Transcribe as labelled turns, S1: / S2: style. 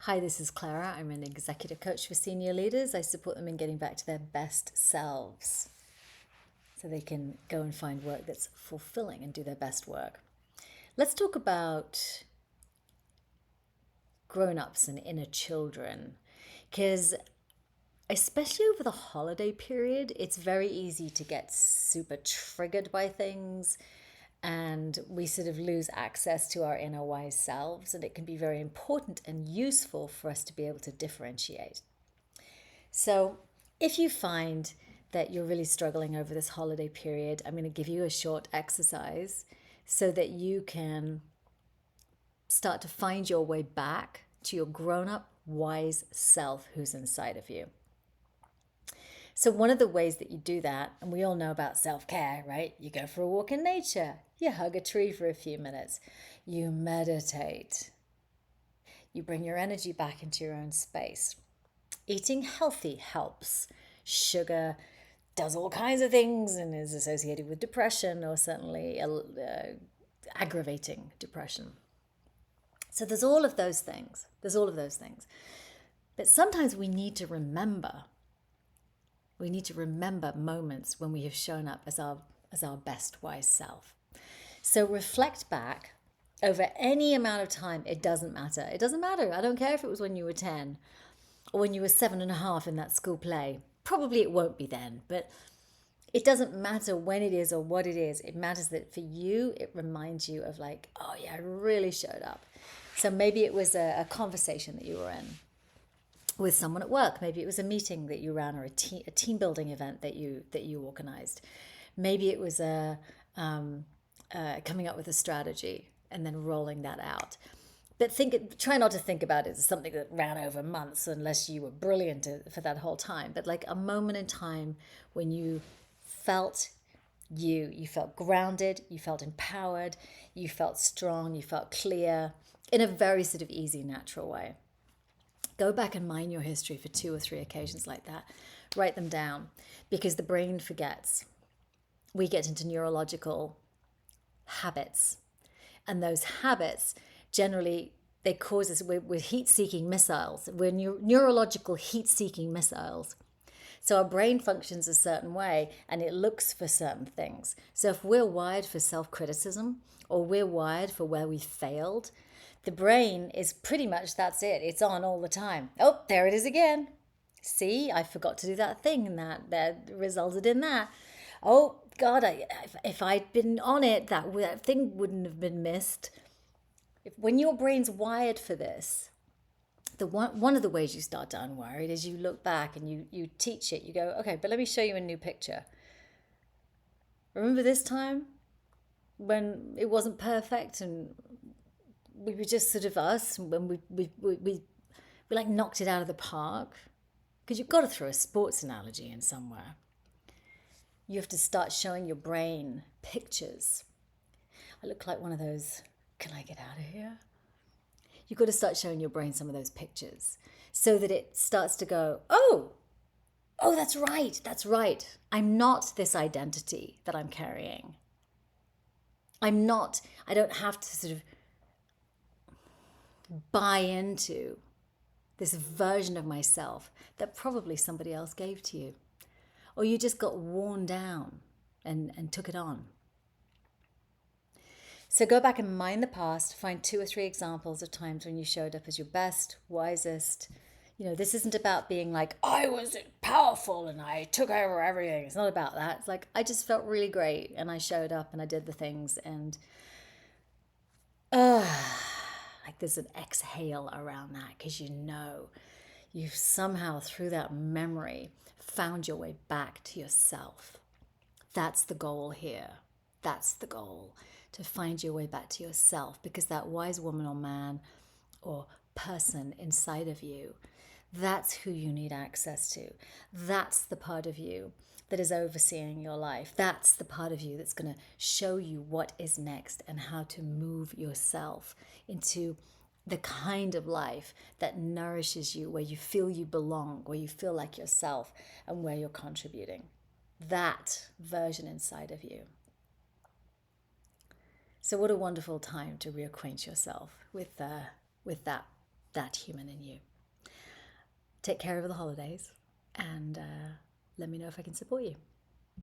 S1: Hi, this is Clara. I'm an executive coach for senior leaders. I support them in getting back to their best selves so they can go and find work that's fulfilling and do their best work. Let's talk about grown-ups and inner children, because especially over the holiday period, it's very easy to get super triggered by things and we sort of lose access to our inner wise selves, and it can be very important and useful for us to be able to differentiate. So if you find that you're really struggling over this holiday period, I'm going to give you a short exercise so that you can start to find your way back to your grown-up wise self who's inside of you. So one of the ways that you do that, and we all know about self-care, right? You go for a walk in nature, you hug a tree for a few minutes, you meditate, you bring your energy back into your own space. Eating healthy helps. Sugar does all kinds of things and is associated with depression, or certainly aggravating depression. So there's all of those things. But sometimes we need to remember moments when we have shown up as our best wise self. So reflect back over any amount of time. It doesn't matter. I don't care if it was when you were 10 or when you were 7.5 in that school play. Probably it won't be then, but it doesn't matter when it is or what it is. It matters that for you, it reminds you of like, oh yeah, I really showed up. So maybe it was a conversation that you were in with someone at work. Maybe it was a meeting that you ran, or a team building event that you organized. Maybe it was coming up with a strategy and then rolling that out. But try not to think about it as something that ran over months, unless you were brilliant for that whole time. But like a moment in time when you felt you felt grounded, you felt empowered, you felt strong, you felt clear in a very sort of easy, natural way. Go back and mine your history for 2 or 3 occasions like that. Write them down, because the brain forgets. We get into neurological habits, and those habits generally, they cause us, we're heat-seeking missiles. We're neurological heat-seeking missiles. So our brain functions a certain way and it looks for certain things. So if we're wired for self-criticism, or we're wired for where we failed, the brain is pretty much, that's it. It's on all the time. Oh, there it is again. See, I forgot to do that thing, and that resulted in that. Oh God, if I'd been on it, that thing wouldn't have been missed. When your brain's wired for this, one of the ways you start to unwire it is you look back and you teach it. You go, okay, but let me show you a new picture. Remember this time when it wasn't perfect and we were just sort of us, when we like knocked it out of the park? Because you've got to throw a sports analogy in somewhere. You have to start showing your brain pictures. I look like one of those, can I get out of here? You've got to start showing your brain some of those pictures so that it starts to go, oh, that's right. I'm not this identity that I'm carrying. I don't have to sort of buy into this version of myself that probably somebody else gave to you. Or you just got worn down and took it on. So go back and mine the past, find 2 or 3 examples of times when you showed up as your best, wisest. This isn't about being like, I was powerful and I took over everything. It's not about that. It's like, I just felt really great and I showed up and I did the things, and like there's an exhale around that, because you've somehow through that memory found your way back to yourself. That's the goal here. That's the goal, to find your way back to yourself, because that wise woman or man or person inside of you, that's who you need access to. That's the part of you that is overseeing your life. That's the part of you that's going to show you what is next and how to move yourself into the kind of life that nourishes you, where you feel you belong, where you feel like yourself, and where you're contributing. That version inside of you. So what a wonderful time to reacquaint yourself with that that human in you. Take care over the holidays, and let me know if I can support you.